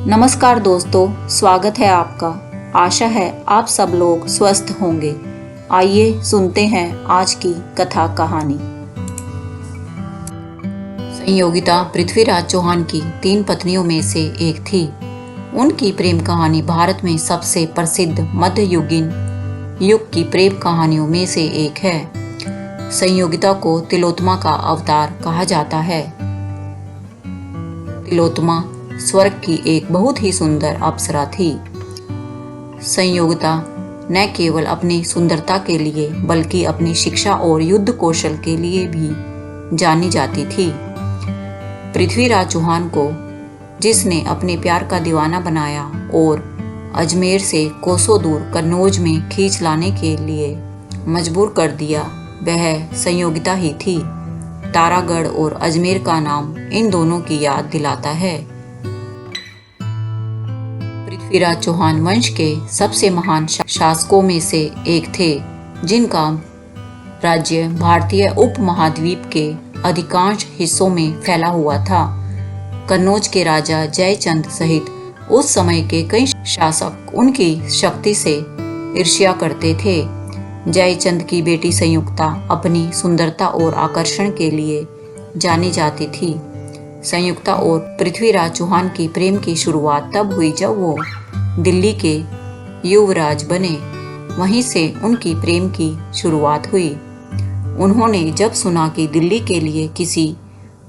नमस्कार दोस्तों, स्वागत है आपका। आशा है आप सब लोग स्वस्थ होंगे। आइए सुनते हैं आज की कथा कहानी। संयोगिता पृथ्वीराज चौहान की 3 पत्नियों में से एक थी। उनकी प्रेम कहानी भारत में सबसे प्रसिद्ध मध्ययुगीन युग की प्रेम कहानियों में से एक है। संयोगिता को तिलोत्तमा का अवतार कहा जाता है। तिलोत्तमा स्वर्ग की एक बहुत ही सुंदर अप्सरा थी। संयोगिता न केवल अपनी सुंदरता के लिए बल्कि अपनी शिक्षा और युद्ध कौशल के लिए भी जानी जाती थी। पृथ्वीराज चौहान को जिसने अपने प्यार का दीवाना बनाया और अजमेर से कोसों दूर कन्नौज में खींच लाने के लिए मजबूर कर दिया, वह संयोगिता ही थी। तारागढ़ और अजमेर का नाम इन दोनों की याद दिलाता है। पृथ्वीराज चौहान वंश के सबसे महान शासकों में से एक थे, जिनका राज्य भारतीय उपमहाद्वीप के अधिकांश हिस्सों में फैला हुआ था। कन्नौज के राजा जयचंद सहित उस समय के कई शासक उनकी शक्ति से ईर्ष्या करते थे। जयचंद की बेटी संयुक्ता अपनी सुंदरता और आकर्षण के लिए जानी जाती थी। संयुक्ता और पृथ्वीराज चौहान की प्रेम की शुरुआत तब हुई जब वो दिल्ली के युवराज बने। वहीं से उनकी प्रेम की शुरुआत हुई। उन्होंने जब सुना कि दिल्ली के लिए किसी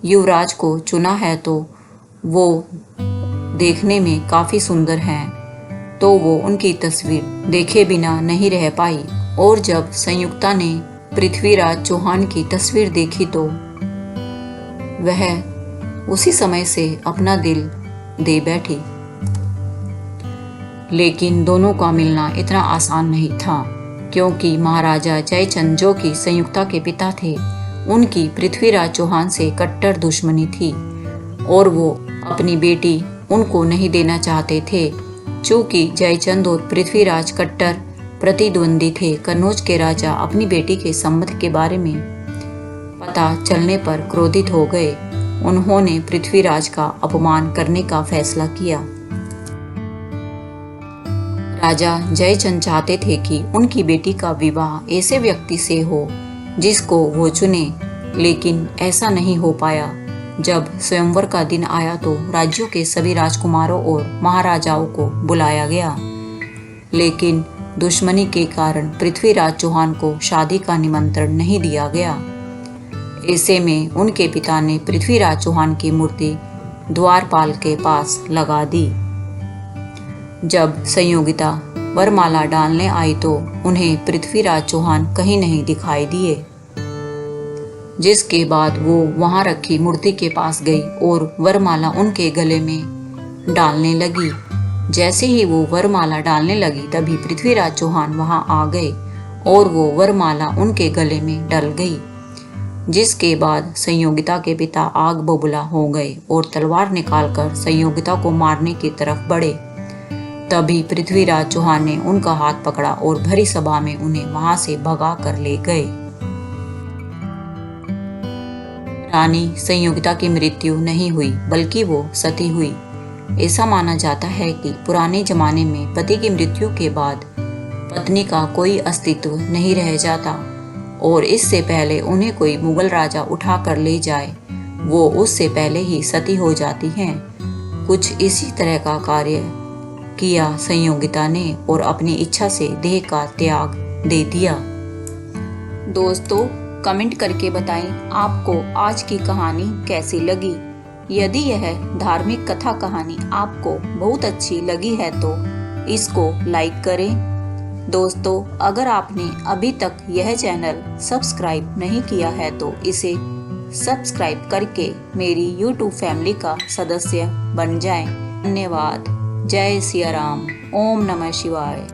युवराज को चुना है तो वो देखने में काफी सुंदर हैं, तो वो उनकी तस्वीर देखे बिना नहीं रह पाई। और जब संयुक्ता ने पृथ्वीराज चौहान की तस्वीर देखी तो वह उसी समय से अपना दिल दे बैठी। लेकिन दोनों का मिलना इतना आसान नहीं था, क्योंकि महाराजा जयचंद, जो कि संयुक्ता के पिता थे, उनकी पृथ्वीराज चौहान से कट्टर दुश्मनी थी और वो अपनी बेटी उनको नहीं देना चाहते थे। चूंकि जयचंद और पृथ्वीराज कट्टर प्रतिद्वंदी थे, कन्नौज के राजा अपनी बेटी के संबंध के बारे में पता चलने पर क्रोधित हो गए। उन्होंने पृथ्वीराज का अपमान करने का फैसला किया। राजा जयचंद चाहते थे कि उनकी बेटी का विवाह ऐसे व्यक्ति से हो जिसको वो चुने, लेकिन ऐसा नहीं हो पाया। जब स्वयंवर का दिन आया तो राज्यों के सभी राजकुमारों और महाराजाओं को बुलाया गया, लेकिन दुश्मनी के कारण पृथ्वीराज चौहान को शादी का निमंत्रण नहीं दिया गया। ऐसे में उनके पिता ने पृथ्वीराज चौहान की मूर्ति द्वारपाल के पास लगा दी। जब संयोगिता वरमाला डालने आई तो उन्हें पृथ्वीराज चौहान कहीं नहीं दिखाई दिए, जिसके बाद वो वहां रखी मूर्ति के पास गई और वरमाला उनके गले में डालने लगी। जैसे ही वो वरमाला डालने लगी तभी पृथ्वीराज चौहान वहां आ गए और वो वरमाला उनके गले में डल गई, जिसके बाद संयोगिता के पिता आग बबूला हो गए और तलवार निकालकर संयोगिता को मारने की तरफ बढ़े। तभी पृथ्वीराज चौहान ने उनका हाथ पकड़ा और भरी सभा में उन्हें वहां से भगा कर ले गए। रानी संयोगिता की मृत्यु नहीं हुई, बल्कि वो सती हुई। ऐसा माना जाता है कि पुराने जमाने में पति की मृत्यु के बाद पत्नी का कोई अस्तित्व नहीं रह जाता और इससे पहले उन्हें कोई मुगल राजा उठा कर ले जाए, वो उससे पहले ही सती हो जाती हैं। कुछ इसी तरह का कार्य किया संयोगिता ने और अपनी इच्छा से देह का त्याग दे दिया। दोस्तों, कमेंट करके बताएं आपको आज की कहानी कैसी लगी। यदि यह धार्मिक कथा कहानी आपको बहुत अच्छी लगी है तो इसको लाइक करें। दोस्तों, अगर आपने अभी तक यह चैनल सब्सक्राइब नहीं किया है तो इसे सब्सक्राइब करके मेरी YouTube फैमिली का सदस्य बन जाएं। धन्यवाद। जय सिया राम। ओम नमः शिवाय।